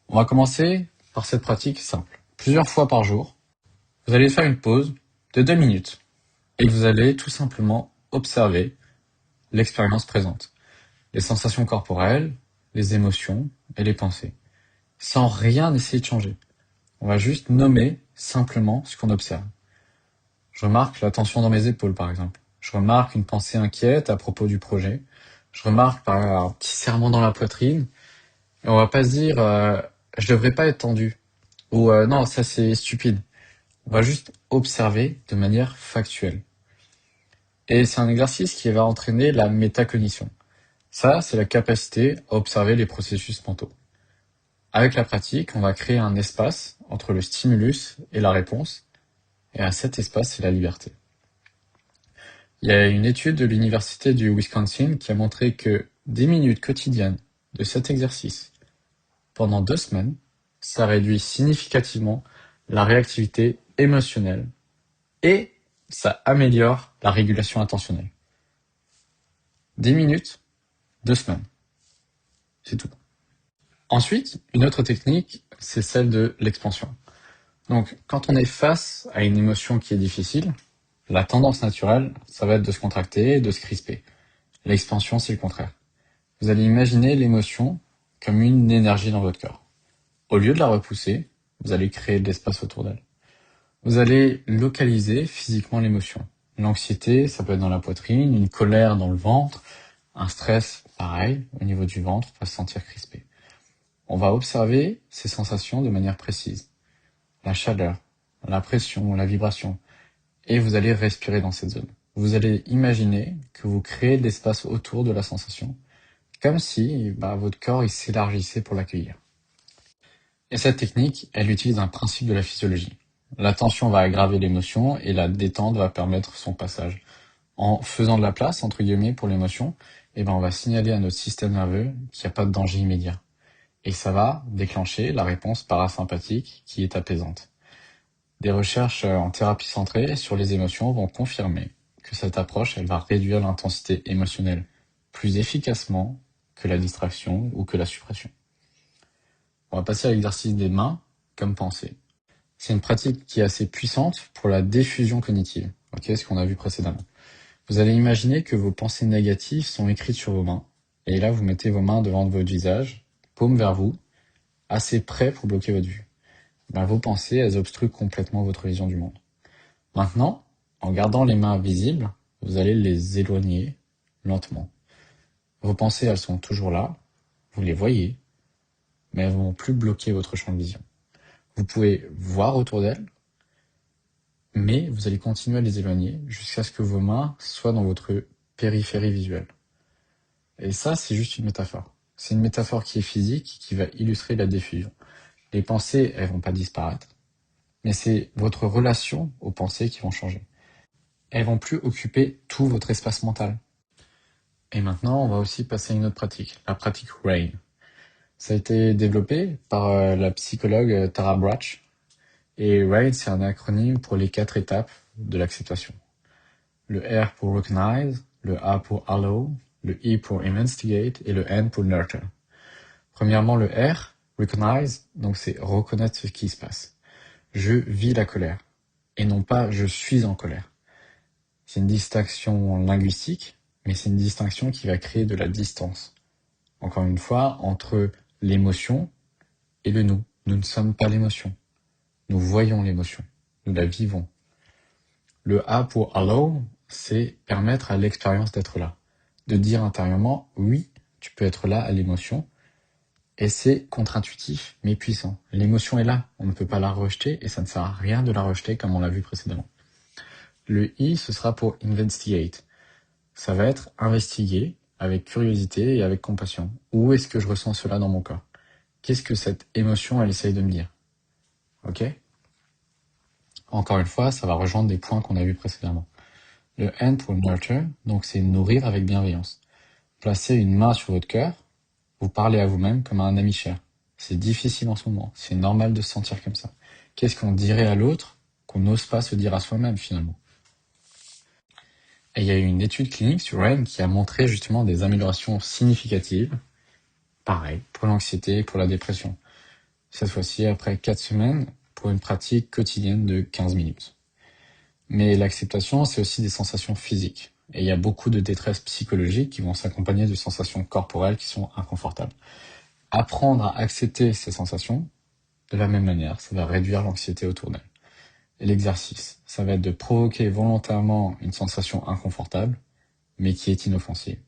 On va commencer par cette pratique simple. Plusieurs fois par jour, vous allez faire une pause de 2 minutes et vous allez tout simplement observer l'expérience présente. Les sensations corporelles, les émotions et les pensées. Sans rien essayer de changer. On va juste nommer simplement ce qu'on observe. Je remarque la tension dans mes épaules, par exemple. Je remarque une pensée inquiète à propos du projet. Je remarque un petit serrement dans la poitrine. Et on va pas se dire je devrais pas être tendu ou non, ça c'est stupide. On va juste observer de manière factuelle. Et c'est un exercice qui va entraîner la métacognition. Ça, c'est la capacité à observer les processus mentaux. Avec la pratique, on va créer un espace entre le stimulus et la réponse. Et à cet espace, c'est la liberté. Il y a une étude de l'université du Wisconsin qui a montré que 10 minutes quotidiennes de cet exercice pendant 2 semaines, ça réduit significativement la réactivité émotionnelle et ça améliore la régulation attentionnelle. 10 minutes, 2 semaines. C'est tout. Ensuite, une autre technique, c'est celle de l'expansion. Donc, quand on est face à une émotion qui est difficile, la tendance naturelle, ça va être de se contracter et de se crisper. L'expansion, c'est le contraire. Vous allez imaginer l'émotion comme une énergie dans votre corps. Au lieu de la repousser, vous allez créer de l'espace autour d'elle. Vous allez localiser physiquement l'émotion. L'anxiété, ça peut être dans la poitrine, une colère dans le ventre, un stress, pareil, au niveau du ventre, on va se sentir crispé. On va observer ces sensations de manière précise. La chaleur, la pression, la vibration. Et vous allez respirer dans cette zone. Vous allez imaginer que vous créez de l'espace autour de la sensation, comme si votre corps il s'élargissait pour l'accueillir. Et cette technique, elle utilise un principe de la physiologie. La tension va aggraver l'émotion et la détente va permettre son passage. En faisant de la place, entre guillemets, pour l'émotion, on va signaler à notre système nerveux qu'il n'y a pas de danger immédiat. Et ça va déclencher la réponse parasympathique qui est apaisante. Des recherches en thérapie centrée sur les émotions vont confirmer que cette approche, elle va réduire l'intensité émotionnelle plus efficacement que la distraction ou que la suppression. On va passer à l'exercice des mains comme pensée. C'est une pratique qui est assez puissante pour la diffusion cognitive, ce qu'on a vu précédemment. Vous allez imaginer que vos pensées négatives sont écrites sur vos mains, et là vous mettez vos mains devant votre visage, paume vers vous, assez près pour bloquer votre vue. Vos pensées, elles obstruent complètement votre vision du monde. Maintenant, en gardant les mains visibles, vous allez les éloigner lentement. Vos pensées, elles sont toujours là, vous les voyez, mais elles vont plus bloquer votre champ de vision. Vous pouvez voir autour d'elles, mais vous allez continuer à les éloigner jusqu'à ce que vos mains soient dans votre périphérie visuelle. Et ça, c'est juste une métaphore. C'est une métaphore qui est physique, qui va illustrer la diffusion. Les pensées, elles vont pas disparaître, mais c'est votre relation aux pensées qui vont changer. Elles vont plus occuper tout votre espace mental. Et maintenant, on va aussi passer à une autre pratique, la pratique RAIN. Ça a été développé par la psychologue Tara Brach. Et RAIN, c'est un acronyme pour les 4 étapes de l'acceptation. Le R pour Recognize, le A pour allow, le I pour investigate et le N pour nurture. Premièrement, le R, recognize, donc c'est reconnaître ce qui se passe. Je vis la colère, et non pas je suis en colère. C'est une distinction linguistique, mais c'est une distinction qui va créer de la distance. Encore une fois, entre l'émotion et le nous. Nous ne sommes pas l'émotion. Nous voyons l'émotion. Nous la vivons. Le A pour allow, c'est permettre à l'expérience d'être là. De dire intérieurement, oui, tu peux être là à l'émotion. Et c'est contre-intuitif, mais puissant. L'émotion est là, on ne peut pas la rejeter, et ça ne sert à rien de la rejeter comme on l'a vu précédemment. Le I, ce sera pour investigate. Ça va être investiguer avec curiosité et avec compassion. Où est-ce que je ressens cela dans mon corps? Qu'est-ce que cette émotion, elle essaye de me dire? Ok? Encore une fois, ça va rejoindre des points qu'on a vus précédemment. Le N pour nurture, donc c'est nourrir avec bienveillance. Placez une main sur votre cœur, vous parlez à vous-même comme à un ami cher. C'est difficile en ce moment, c'est normal de se sentir comme ça. Qu'est-ce qu'on dirait à l'autre qu'on n'ose pas se dire à soi-même finalement? Et il y a eu une étude clinique sur REM qui a montré justement des améliorations significatives, pareil, pour l'anxiété et pour la dépression. Cette fois-ci, après 4 semaines, pour une pratique quotidienne de 15 minutes. Mais l'acceptation, c'est aussi des sensations physiques. Et il y a beaucoup de détresse psychologique qui vont s'accompagner de sensations corporelles qui sont inconfortables. Apprendre à accepter ces sensations, de la même manière, ça va réduire l'anxiété autour d'elles. Et l'exercice, ça va être de provoquer volontairement une sensation inconfortable, mais qui est inoffensive.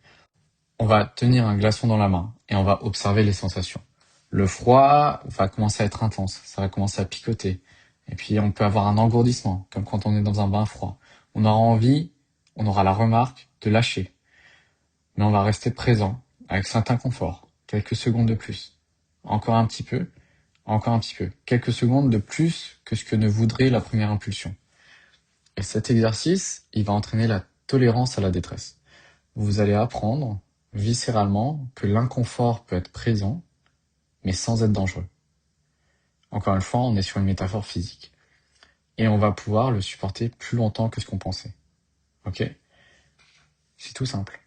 On va tenir un glaçon dans la main et on va observer les sensations. Le froid va commencer à être intense, ça va commencer à picoter. Et puis on peut avoir un engourdissement, comme quand on est dans un bain froid. On aura envie, on aura la remarque de lâcher. Mais on va rester présent, avec cet inconfort, quelques secondes de plus. Encore un petit peu, encore un petit peu. Quelques secondes de plus que ce que ne voudrait la première impulsion. Et cet exercice, il va entraîner la tolérance à la détresse. Vous allez apprendre, viscéralement, que l'inconfort peut être présent, mais sans être dangereux. Encore une fois, on est sur une métaphore physique. Et on va pouvoir le supporter plus longtemps que ce qu'on pensait. Ok? C'est tout simple.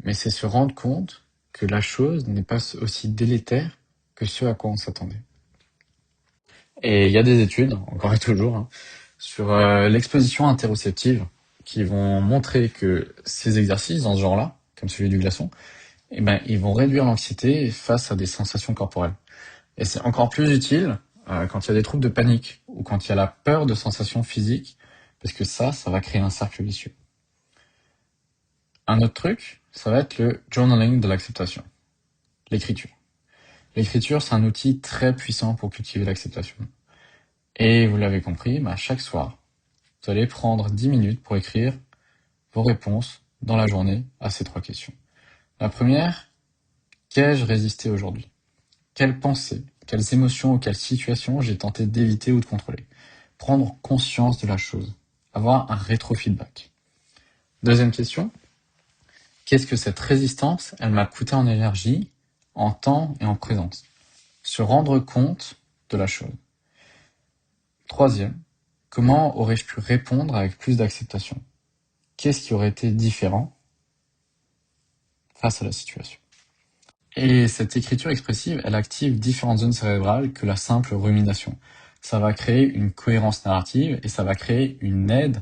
Mais c'est se rendre compte que la chose n'est pas aussi délétère que ce à quoi on s'attendait. Et il y a des études, encore et toujours, sur l'exposition interoceptive qui vont montrer que ces exercices dans ce genre-là, comme celui du glaçon, eh ben, ils vont réduire l'anxiété face à des sensations corporelles. Et c'est encore plus utile quand il y a des troubles de panique ou quand il y a la peur de sensations physiques, parce que ça va créer un cercle vicieux. Un autre truc, ça va être le journaling de l'acceptation, l'écriture. L'écriture, c'est un outil très puissant pour cultiver l'acceptation. Et vous l'avez compris, chaque soir, vous allez prendre 10 minutes pour écrire vos réponses dans la journée à ces 3 questions. La première, qu'ai-je résisté aujourd'hui? Quelles pensées, quelles émotions ou quelles situations j'ai tenté d'éviter ou de contrôler? Prendre conscience de la chose, avoir un rétro-feedback. Deuxième question, qu'est-ce que cette résistance, elle m'a coûté en énergie, en temps et en présence? Se rendre compte de la chose. Troisième, comment aurais-je pu répondre avec plus d'acceptation? Qu'est-ce qui aurait été différent face à la situation? Et cette écriture expressive, elle active différentes zones cérébrales que la simple rumination. Ça va créer une cohérence narrative et ça va créer une aide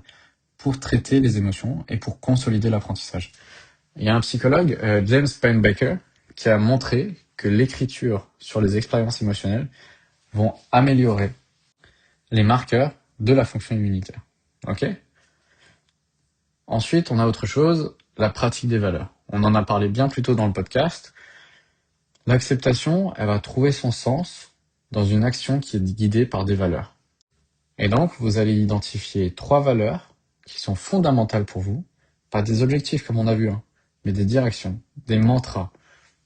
pour traiter les émotions et pour consolider l'apprentissage. Il y a un psychologue, James Pennebaker, qui a montré que l'écriture sur les expériences émotionnelles vont améliorer les marqueurs de la fonction immunitaire. Ok? Ensuite, on a autre chose, la pratique des valeurs. On en a parlé bien plus tôt dans le podcast. L'acceptation, elle va trouver son sens dans une action qui est guidée par des valeurs. Et donc, vous allez identifier 3 valeurs qui sont fondamentales pour vous, pas des objectifs comme on a vu, mais des directions, des mantras.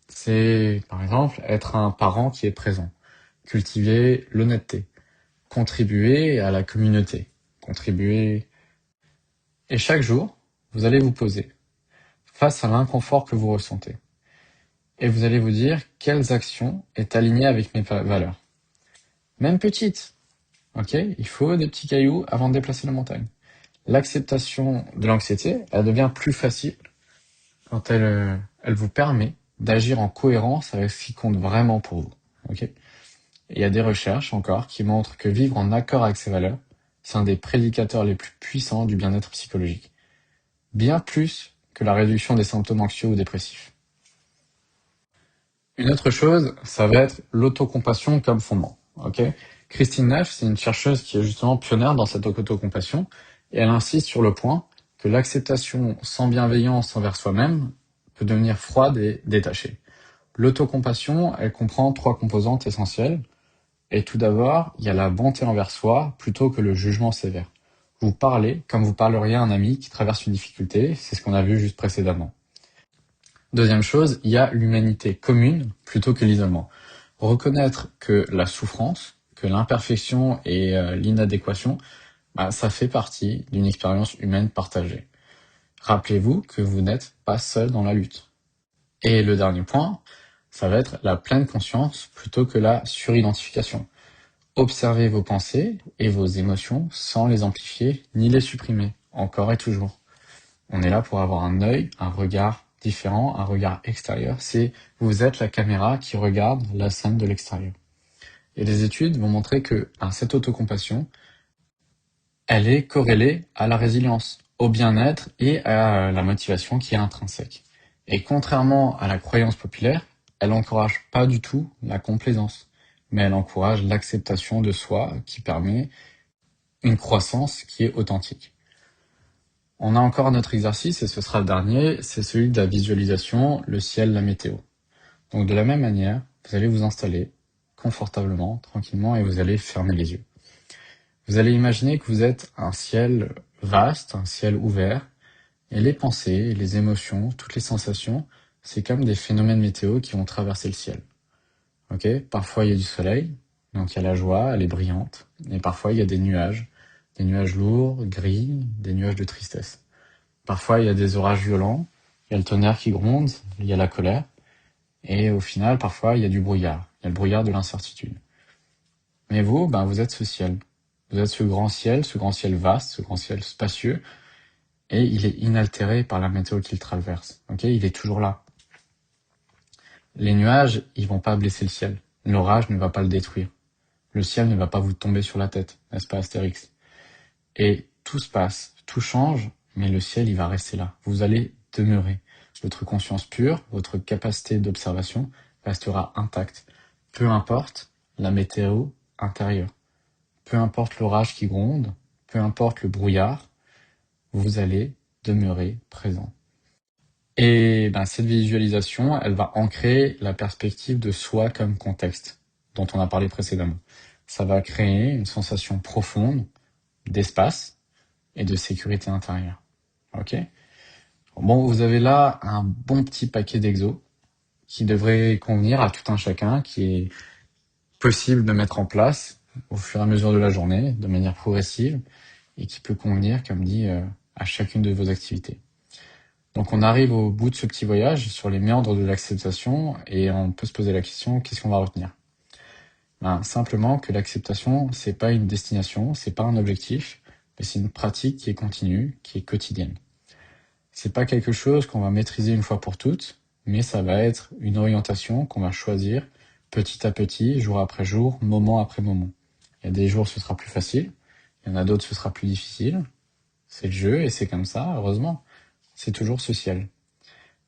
C'est, par exemple, être un parent qui est présent, cultiver l'honnêteté, contribuer à la communauté, contribuer. Et chaque jour, vous allez vous poser face à l'inconfort que vous ressentez. Et vous allez vous dire quelles actions est alignée avec mes valeurs. Même petites, ok? Il faut des petits cailloux avant de déplacer la montagne. L'acceptation de l'anxiété, elle devient plus facile quand elle vous permet d'agir en cohérence avec ce qui compte vraiment pour vous. Ok? Et il y a des recherches encore qui montrent que vivre en accord avec ses valeurs, c'est un des prédicateurs les plus puissants du bien-être psychologique. Bien plus que la réduction des symptômes anxieux ou dépressifs. Une autre chose, ça va être l'autocompassion comme fondement. Ok? Christine Neff, c'est une chercheuse qui est justement pionnière dans cette autocompassion, et elle insiste sur le point que l'acceptation sans bienveillance envers soi-même peut devenir froide et détachée. L'autocompassion, elle comprend 3 composantes essentielles. Et tout d'abord, il y a la bonté envers soi plutôt que le jugement sévère. Vous parlez comme vous parleriez à un ami qui traverse une difficulté, c'est ce qu'on a vu juste précédemment. Deuxième chose, il y a l'humanité commune plutôt que l'isolement. Reconnaître que la souffrance, que l'imperfection et l'inadéquation, ça fait partie d'une expérience humaine partagée. Rappelez-vous que vous n'êtes pas seul dans la lutte. Et le dernier point, ça va être la pleine conscience plutôt que la suridentification. Observez vos pensées et vos émotions sans les amplifier ni les supprimer, encore et toujours. On est là pour avoir un œil, un regard différent, un regard extérieur. C'est vous êtes la caméra qui regarde la scène de l'extérieur. Et les études vont montrer que cette autocompassion, elle est corrélée à la résilience, au bien-être et à la motivation qui est intrinsèque. Et contrairement à la croyance populaire, elle n'encourage pas du tout la complaisance, mais elle encourage l'acceptation de soi qui permet une croissance qui est authentique. On a encore notre exercice et ce sera le dernier, c'est celui de la visualisation, le ciel, la météo. Donc de la même manière, vous allez vous installer confortablement, tranquillement et vous allez fermer les yeux. Vous allez imaginer que vous êtes un ciel vaste, un ciel ouvert, et les pensées, les émotions, toutes les sensations, c'est comme des phénomènes météo qui vont traverser le ciel. Ok? Parfois il y a du soleil, donc il y a la joie, elle est brillante, et parfois il y a des nuages lourds, gris, des nuages de tristesse. Parfois il y a des orages violents, il y a le tonnerre qui gronde, il y a la colère, et au final parfois il y a du brouillard, il y a le brouillard de l'incertitude. Mais vous, vous êtes ce ciel. Vous êtes ce grand ciel vaste, ce grand ciel spacieux, et il est inaltéré par la météo qu'il traverse. Ok, il est toujours là. Les nuages, ils vont pas blesser le ciel. L'orage ne va pas le détruire. Le ciel ne va pas vous tomber sur la tête, n'est-ce pas Astérix? Et tout se passe, tout change, mais le ciel, il va rester là. Vous allez demeurer. Votre conscience pure, votre capacité d'observation restera intacte. Peu importe la météo intérieure. Peu importe l'orage qui gronde, peu importe le brouillard, vous allez demeurer présent. Et cette visualisation, elle va ancrer la perspective de soi comme contexte, dont on a parlé précédemment. Ça va créer une sensation profonde d'espace et de sécurité intérieure. Ok? Bon, vous avez là un bon petit paquet d'exos qui devrait convenir à tout un chacun, qui est possible de mettre en place au fur et à mesure de la journée, de manière progressive, et qui peut convenir, comme dit, à chacune de vos activités. Donc on arrive au bout de ce petit voyage sur les méandres de l'acceptation et on peut se poser la question, qu'est-ce qu'on va retenir? Simplement que l'acceptation, c'est pas une destination, c'est pas un objectif, mais c'est une pratique qui est continue, qui est quotidienne. C'est pas quelque chose qu'on va maîtriser une fois pour toutes, mais ça va être une orientation qu'on va choisir petit à petit, jour après jour, moment après moment. Il y a des jours ce sera plus facile, il y en a d'autres ce sera plus difficile. C'est le jeu et c'est comme ça, heureusement. C'est toujours ce ciel.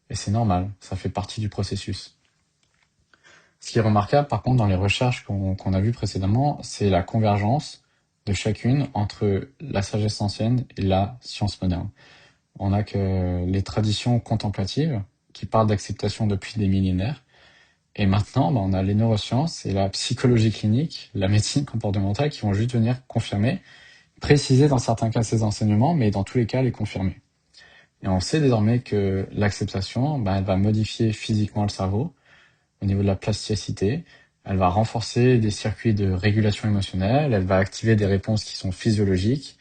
Et c'est normal, ça fait partie du processus. Ce qui est remarquable par contre dans les recherches qu'on a vues précédemment, c'est la convergence de chacune entre la sagesse ancienne et la science moderne. On a que les traditions contemplatives qui parlent d'acceptation depuis des millénaires. Et maintenant, on a les neurosciences et la psychologie clinique, la médecine comportementale qui vont juste venir confirmer, préciser dans certains cas ces enseignements, mais dans tous les cas les confirmer. Et on sait désormais que l'acceptation, elle va modifier physiquement le cerveau au niveau de la plasticité, elle va renforcer des circuits de régulation émotionnelle, elle va activer des réponses qui sont physiologiques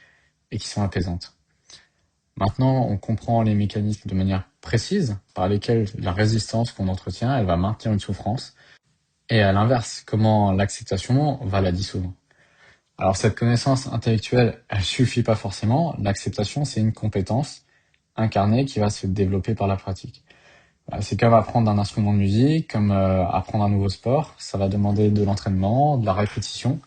et qui sont apaisantes. Maintenant, on comprend les mécanismes de manière précise par lesquels la résistance qu'on entretient, elle va maintenir une souffrance. Et à l'inverse, comment l'acceptation va la dissoudre. Alors cette connaissance intellectuelle, elle suffit pas forcément. L'acceptation, c'est une compétence incarnée qui va se développer par la pratique. C'est comme apprendre un instrument de musique, comme apprendre un nouveau sport. Ça va demander de l'entraînement, de la répétition,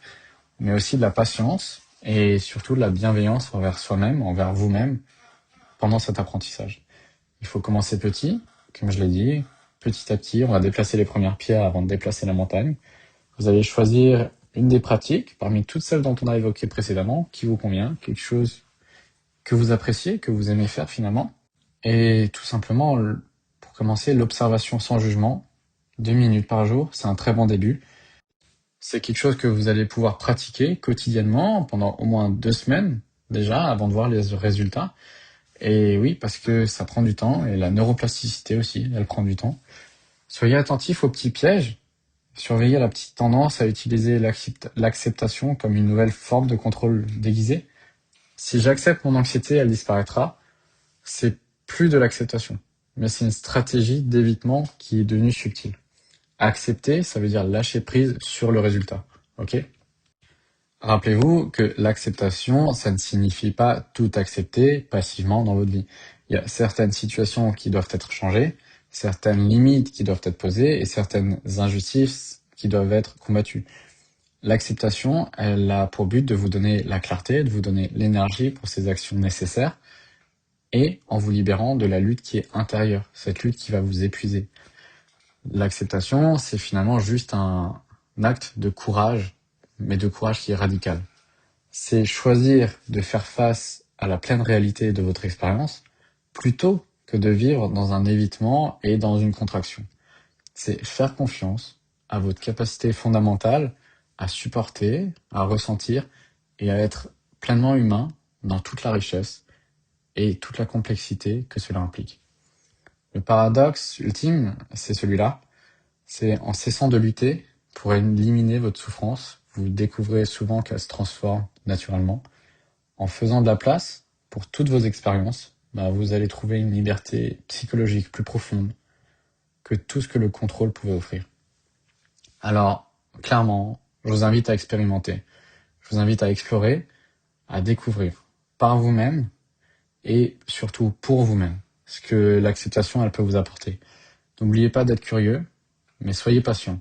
mais aussi de la patience et surtout de la bienveillance envers soi-même, envers vous-même pendant cet apprentissage. Il faut commencer petit, comme je l'ai dit. Petit à petit, on va déplacer les premières pierres avant de déplacer la montagne. Vous allez choisir une des pratiques parmi toutes celles dont on a évoqué précédemment, qui vous convient, quelque chose que vous appréciez, que vous aimez faire finalement. Et tout simplement, pour commencer, l'observation sans jugement, 2 minutes par jour, c'est un très bon début. C'est quelque chose que vous allez pouvoir pratiquer quotidiennement pendant au moins 2 semaines déjà avant de voir les résultats. Et oui, parce que ça prend du temps et la neuroplasticité aussi, elle prend du temps. Soyez attentifs aux petits pièges. Surveillez la petite tendance à utiliser l'acceptation comme une nouvelle forme de contrôle déguisé. Si j'accepte mon anxiété, elle disparaîtra. C'est plus de l'acceptation, mais c'est une stratégie d'évitement qui est devenue subtile. Accepter, ça veut dire lâcher prise sur le résultat. Ok? Rappelez-vous que l'acceptation, ça ne signifie pas tout accepter passivement dans votre vie. Il y a certaines situations qui doivent être changées, certaines limites qui doivent être posées et certaines injustices qui doivent être combattues. L'acceptation, elle a pour but de vous donner la clarté, de vous donner l'énergie pour ces actions nécessaires et en vous libérant de la lutte qui est intérieure, cette lutte qui va vous épuiser. L'acceptation, c'est finalement juste un acte de courage, mais de courage qui est radical. C'est choisir de faire face à la pleine réalité de votre expérience plutôt que de vivre dans un évitement et dans une contraction. C'est faire confiance à votre capacité fondamentale à supporter, à ressentir et à être pleinement humain dans toute la richesse et toute la complexité que cela implique. Le paradoxe ultime, c'est celui-là. C'est en cessant de lutter pour éliminer votre souffrance, vous découvrez souvent qu'elle se transforme naturellement. En faisant de la place pour toutes vos expériences, vous allez trouver une liberté psychologique plus profonde que tout ce que le contrôle pouvait offrir. Alors, clairement, je vous invite à expérimenter. Je vous invite à explorer, à découvrir par vous-même et surtout pour vous-même ce que l'acceptation elle peut vous apporter. N'oubliez pas d'être curieux, mais soyez patient.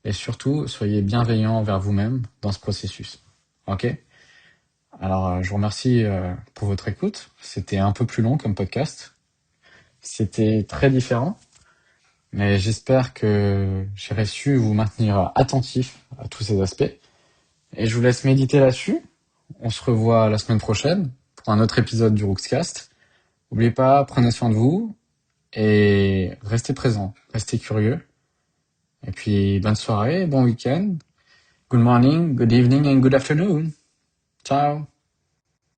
Et surtout, soyez bienveillant envers vous-même dans ce processus. Ok? Alors, je vous remercie pour votre écoute. C'était un peu plus long comme podcast. C'était très différent, mais j'espère que j'aurai su vous maintenir attentif à tous ces aspects. Et je vous laisse méditer là-dessus. On se revoit la semaine prochaine pour un autre épisode du Rookscast. N'oubliez pas, prenez soin de vous et restez présent, restez curieux. Et puis, bonne soirée, bon week-end. Good morning, good evening and good afternoon. Ciao.